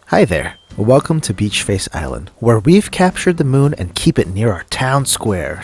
Hi there, welcome to Beach Face Island, where we've captured the moon and keep it near our town square.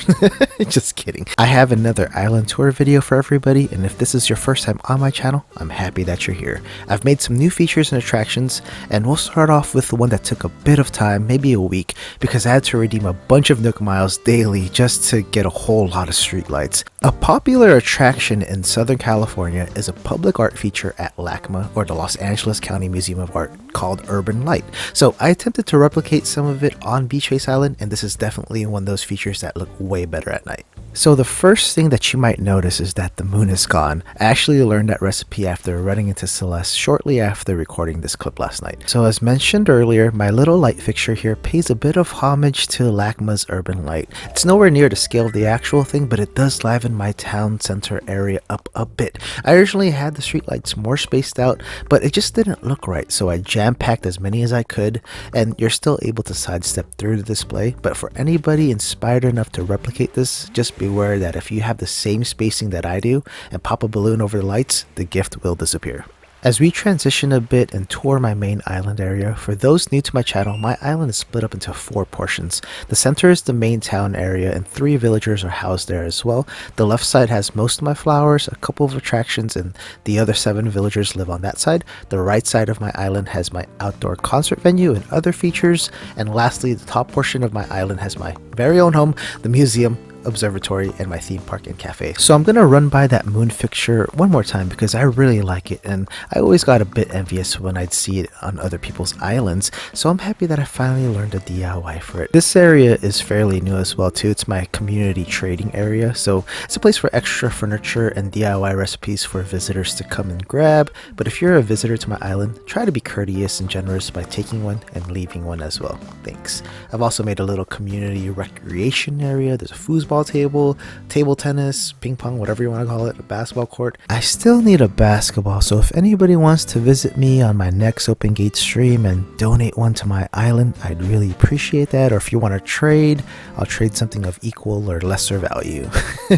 Just kidding. I have another island tour video for everybody, and if this is your first time on my channel, I'm happy that you're here. I've made some new features and attractions, and we'll start off with the one that took a bit of time, maybe a week, because I had to redeem a bunch of Nook Miles daily just to get a whole lot of streetlights. A popular attraction in Southern California is a public art feature at LACMA, or the Los Angeles County Museum of Art, called Urban Light. So I attempted to replicate some of it on Beach Face Island, and this is definitely one of those features that look way better at night. So the first thing that you might notice is that the moon is gone. I actually learned that recipe after running into Celeste shortly after recording this clip last night. So as mentioned earlier, my little light fixture here pays a bit of homage to LACMA's Urban Light. It's nowhere near the scale of the actual thing, but it does liven my town center area up a bit. I originally had the streetlights more spaced out, but it just didn't look right, so I jam-packed as many as I could, and you're still able to sidestep through the display. But for anybody inspired enough to replicate this, just beware that if you have the same spacing that I do and pop a balloon over the lights, the gift will disappear. As we transition a bit and tour my main island area, for those new to my channel, my island is split up into 4 portions. The center is the main town area and 3 villagers are housed there as well. The left side has most of my flowers, a couple of attractions, and the other 7 villagers live on that side. The right side of my island has my outdoor concert venue and other features. And lastly, the top portion of my island has my very own home, the museum, observatory, and my theme park and cafe. So I'm gonna run by that moon fixture one more time because I really like it, and I always got a bit envious when I'd see it on other people's islands, so I'm happy that I finally learned a DIY for it. This area is fairly new as well too. It's my community trading area, so it's a place for extra furniture and DIY recipes for visitors to come and grab. But if you're a visitor to my island, try to be courteous and generous by taking one and leaving one as well. Thanks. I've also made a little community recreation area. There's a foosball table, table tennis, ping pong, whatever you want to call it, a basketball court. I still need a basketball, so if anybody wants to visit me on my next Open Gate stream and donate one to my island, I'd really appreciate that. Or if you want to trade, I'll trade something of equal or lesser value.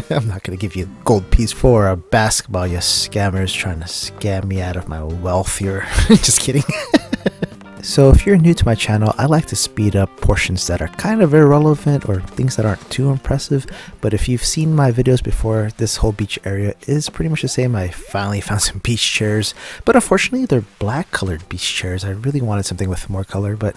I'm not going to give you a gold piece for a basketball, you scammers trying to scam me out of my wealth here. Just kidding. So if you're new to my channel, I like to speed up portions that are kind of irrelevant or things that aren't too impressive. But if you've seen my videos before, this whole beach area is pretty much the same. I finally found some beach chairs, but unfortunately they're black colored beach chairs. I really wanted something with more color, but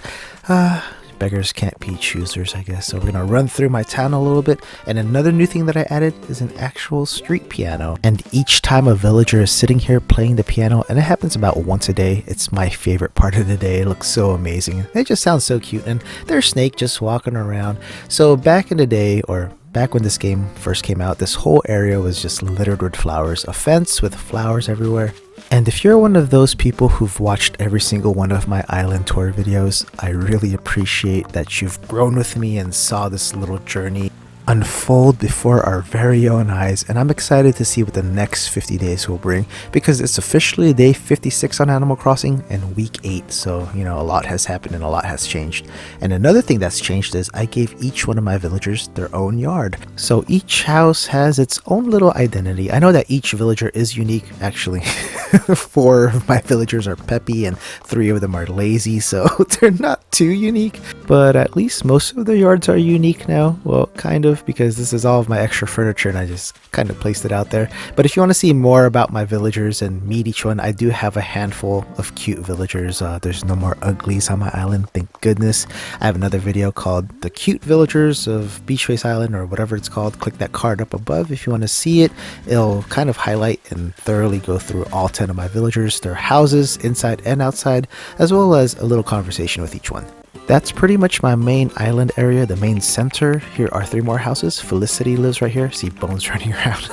beggars can't be choosers, I guess. So we're gonna run through my town a little bit. And another new thing that I added is an actual street piano. And each time a villager is sitting here playing the piano, and it happens about once a day, it's my favorite part of the day. It looks so amazing. It just sounds so cute. And there's Snake just walking around. So back in the day, or back when this game first came out, this whole area was just littered with flowers. A fence with flowers everywhere. And if you're one of those people who've watched every single one of my island tour videos, I really appreciate that you've grown with me and saw this little journey unfold before our very own eyes, and I'm excited to see what the next 50 days will bring, because it's officially day 56 on Animal Crossing and week 8, so you know, a lot has happened and a lot has changed. And another thing that's changed is I gave each one of my villagers their own yard, so each house has its own little identity. I know that each villager is unique. Actually 4 of my villagers are peppy and 3 of them are lazy, so they're not too unique, but at least most of their yards are unique now. Well, kind of, because this is all of my extra furniture and I just kind of placed it out there. But if you want to see more about my villagers and meet each one, I do have a handful of cute villagers. There's no more uglies on my island, thank goodness. I have another video called The Cute Villagers of Beach Face Island, or whatever it's called. Click that card up above if you want to see it. It'll kind of highlight and thoroughly go through all 10 of my villagers, their houses, inside and outside, as well as a little conversation with each one. That's pretty much my main island area, the main center. Here are 3 more houses. Felicity lives right here. See Bones running around.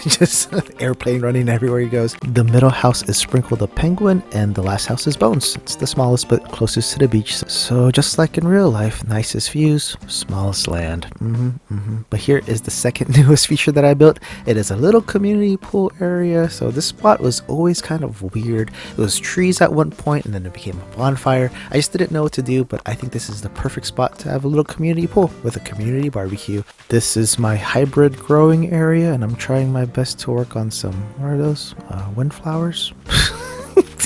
Just airplane running everywhere he goes. The middle house is Sprinkle the Penguin, and the last house is Bones. It's the smallest but closest to the beach. So just like in real life, nicest views, smallest land. But here is the second newest feature that I built. It is a little community pool area. So this spot was always kind of weird. It was trees at one point and then it became a bonfire. I just didn't know what to do, but I think this is the perfect spot to have a little community pool with a community barbecue. This is my hybrid growing area, and I'm trying my best to work on some, what are those? Windflowers?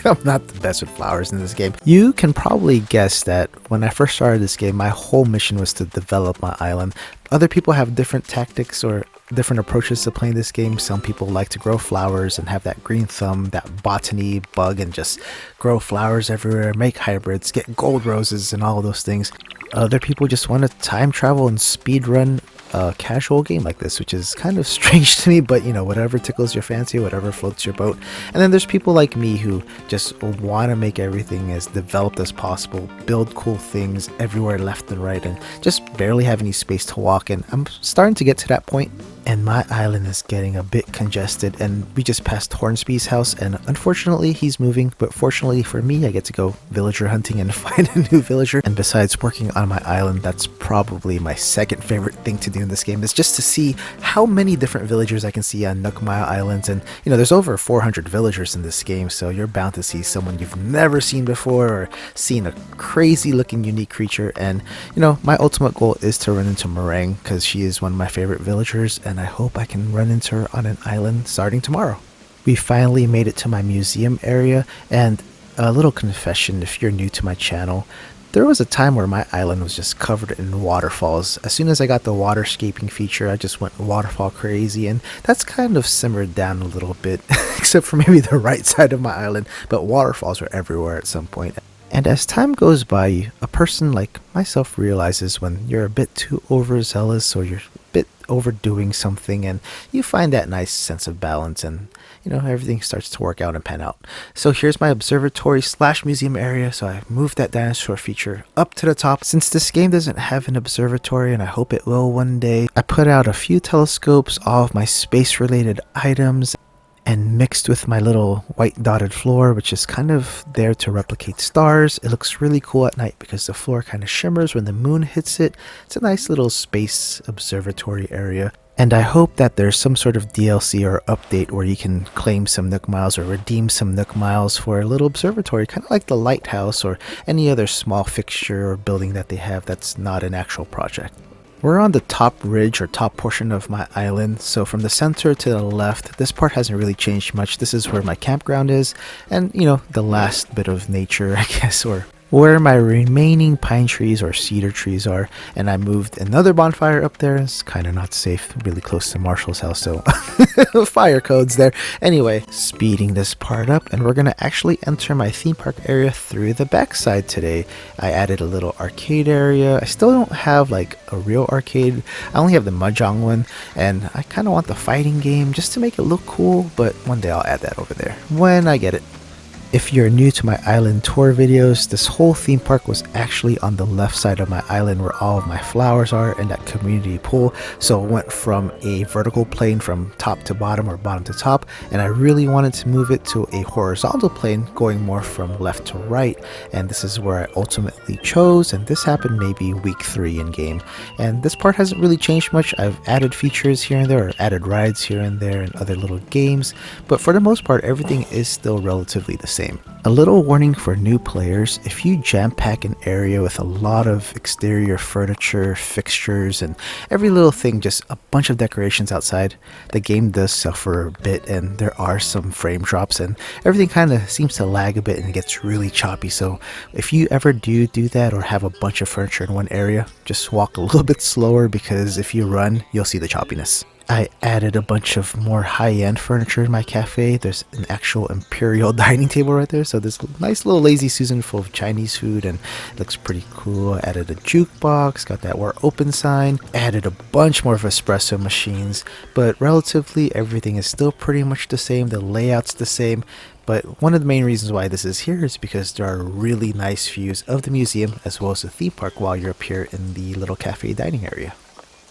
I'm not the best with flowers in this game. You can probably guess that when I first started this game, my whole mission was to develop my island. Other people have different tactics or different approaches to playing this game. Some people like to grow flowers and have that green thumb, that botany bug, and just grow flowers everywhere, make hybrids, get gold roses and all of those things. Other people just want to time travel and speed run a casual game like this, which is kind of strange to me, but you know, whatever tickles your fancy, whatever floats your boat. And then there's people like me who just want to make everything as developed as possible, build cool things everywhere left and right, and just barely have any space to walk in. I'm starting to get to that point, and my island is getting a bit congested, and we just passed Hornsby's house, and unfortunately he's moving, but fortunately for me, I get to go villager hunting and find a new villager. And besides working on my island, that's probably my second favorite thing to do in this game, is just to see how many different villagers I can see on Nookmire Islands. And you know, there's over 400 villagers in this game, so you're bound to see someone you've never seen before, or seen a crazy looking unique creature. And you know, my ultimate goal is to run into Meringue, because she is one of my favorite villagers, and I hope I can run into her on an island starting tomorrow. We finally made it to my museum area, and a little confession if you're new to my channel, there was a time where my island was just covered in waterfalls. As soon as I got the waterscaping feature, I just went waterfall crazy, and that's kind of simmered down a little bit, except for maybe the right side of my island, but waterfalls are everywhere at some point. And as time goes by, a person like myself realizes when you're a bit too overzealous, or you're a bit overdoing something, and you find that nice sense of balance, and you know, everything starts to work out and pan out. So here's my observatory slash museum area. So I moved that dinosaur feature up to the top. Since this game doesn't have an observatory, and I hope it will one day, I put out a few telescopes, all of my space related items, and mixed with my little white dotted floor, which is kind of there to replicate stars. It looks really cool at night because the floor kind of shimmers when the moon hits it. It's a nice little space observatory area. And I hope that there's some sort of DLC or update where you can claim some Nook Miles or redeem some Nook Miles for a little observatory, kind of like the lighthouse or any other small fixture or building that they have that's not an actual project. We're on the top ridge or top portion of my island, so from the center to the left, this part hasn't really changed much. This is where my campground is, and you know, the last bit of nature, I guess, or where my remaining pine trees or cedar trees are. And I moved another bonfire up there. It's kind of not safe, really close to Marshall's house, so fire codes there. Anyway, speeding this part up, and we're gonna actually enter my theme park area through the backside today. I added a little arcade area. I still don't have like a real arcade. I only have the Mahjong one, and I kind of want the fighting game just to make it look cool, but one day I'll add that over there when I get it. If you're new to my island tour videos, this whole theme park was actually on the left side of my island where all of my flowers are and that community pool. So it went from a vertical plane from top to bottom or bottom to top, and I really wanted to move it to a horizontal plane going more from left to right, and this is where I ultimately chose, and this happened maybe week 3 in game. And this part hasn't really changed much. I've added features here and there, or added rides here and there and other little games, but for the most part everything is still relatively the same. A little warning for new players: if you jam pack an area with a lot of exterior furniture, fixtures, and every little thing, just a bunch of decorations outside, the game does suffer a bit, and there are some frame drops, and everything kind of seems to lag a bit and it gets really choppy. So if you ever do that or have a bunch of furniture in one area, just walk a little bit slower, because if you run, you'll see the choppiness. I added a bunch of more high-end furniture in my cafe. There's an actual imperial dining table right there. So this nice little Lazy Susan full of Chinese food, and it looks pretty cool. I added a jukebox, got that "We're Open" sign, added a bunch more of espresso machines, but relatively everything is still pretty much the same. The layout's the same. But one of the main reasons why this is here is because there are really nice views of the museum as well as the theme park while you're up here in the little cafe dining area.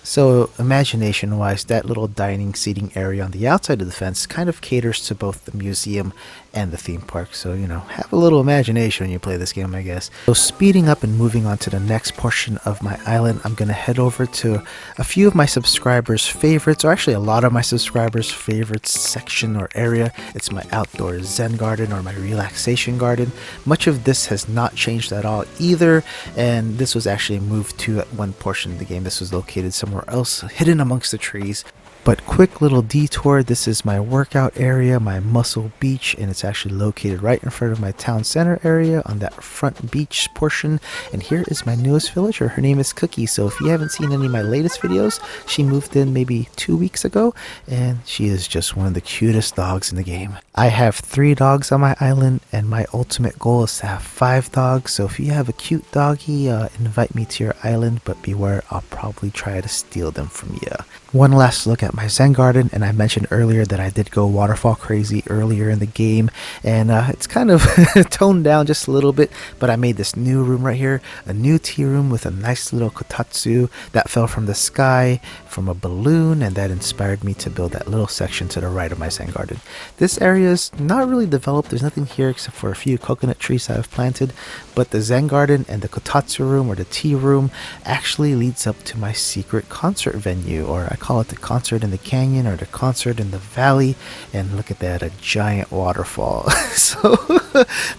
So imagination wise, that little dining seating area on the outside of the fence kind of caters to both the museum and the theme park. So, you know, have a little imagination when you play this game, I guess. So speeding up and moving on to the next portion of my island, I'm going to head over to a few of my subscribers' favorites, or actually a lot of my subscribers' favorites section or area. It's my outdoor Zen Garden or my relaxation garden. Much of this has not changed at all either, and this was actually moved to at one portion of the game. This was located somewhere else, hidden amongst the trees. But quick little detour, this is my workout area, my muscle beach, and it's actually located right in front of my town center area on that front beach portion. And here is my newest villager. Her name is Cookie. So if you haven't seen any of my latest videos, she moved in maybe 2 weeks ago, and she is just one of the cutest dogs in the game. I have 3 dogs on my island, and my ultimate goal is to have 5 dogs. So if you have a cute doggy, invite me to your island, but beware, I'll probably try to steal them from you. One last look at my Zen Garden, and I mentioned earlier that I did go waterfall crazy earlier in the game, and it's kind of toned down just a little bit, but I made this new room right here, a new tea room with a nice little kotatsu that fell from the sky from a balloon, and that inspired me to build that little section to the right of my Zen Garden. This area is not really developed, there's nothing here except for a few coconut trees that I've planted, but the Zen Garden and the kotatsu room or the tea room actually leads up to my secret concert venue, or I call it the concert in the canyon or the concert in the valley. And look at that, a giant waterfall. So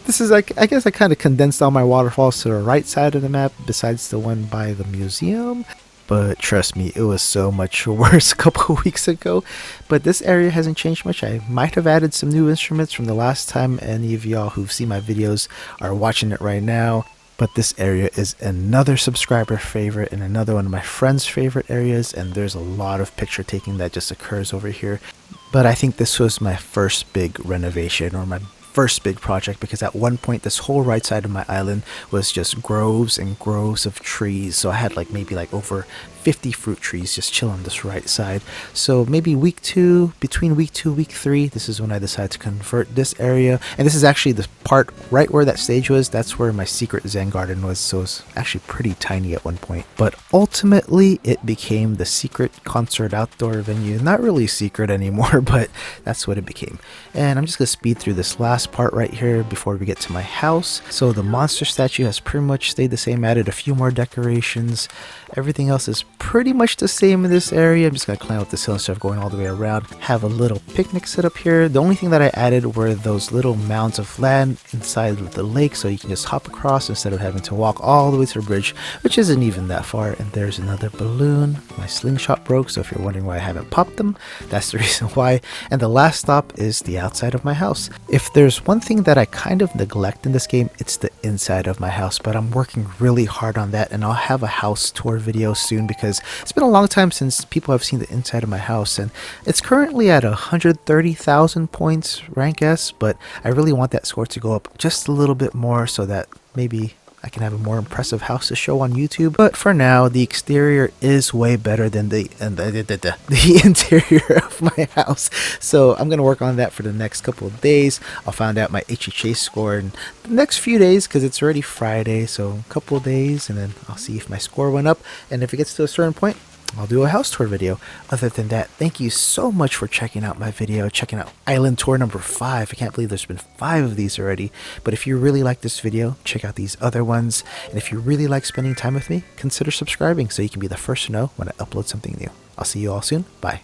this is like, I guess I kind of condensed all my waterfalls to the right side of the map besides the one by the museum. But trust me, it was so much worse a couple of weeks ago. But this area hasn't changed much. I might have added some new instruments from the last time. Any of y'all who've seen my videos are watching it right now. But this area is another subscriber favorite and another one of my friends' favorite areas, and there's a lot of picture taking that just occurs over here. But I think this was my first big renovation, or my first big project, because at one point this whole right side of my island was just groves and groves of trees. So I had maybe over 50 fruit trees just chill on this right side. So maybe week 2, between week 2 week 3, this is when I decided to convert this area. And this is actually the part right where that stage was. That's where my secret Zen Garden was. So it's actually pretty tiny at one point, but ultimately it became the secret concert outdoor venue. Not really secret anymore, but that's what it became. And I'm just gonna speed through this last part right here before we get to my house. So the monster statue has pretty much stayed the same. I added a few more decorations. Everything else is pretty much the same in this area. I'm just gonna climb up this hill instead of going all the way around. Have a little picnic set up here. The only thing that I added were those little mounds of land inside of the lake, so you can just hop across instead of having to walk all the way to the bridge, which isn't even that far. And there's another balloon. My slingshot broke, so if you're wondering why I haven't popped them, that's the reason why. And the last stop is the outside of my house. If there's one thing that I kind of neglect in this game, it's the inside of my house, but I'm working really hard on that, and I'll have a house tour video soon because it's been a long time since people have seen the inside of my house, and it's currently at 130,000 points rank S, but I really want that score to go up just a little bit more so that maybe I can have a more impressive house to show on YouTube. But for now, the exterior is way better than the interior of my house. So I'm going to work on that for the next couple of days. I'll find out my HHA score in the next few days because it's already Friday. So a couple of days, and then I'll see if my score went up. And if it gets to a certain point, I'll do a house tour video. Other than that, thank you so much for checking out my video, checking out island tour number 5. I can't believe there's been 5 of these already. But if you really like this video, check out these other ones. And if you really like spending time with me, consider subscribing so you can be the first to know when I upload something new. I'll see you all soon. Bye.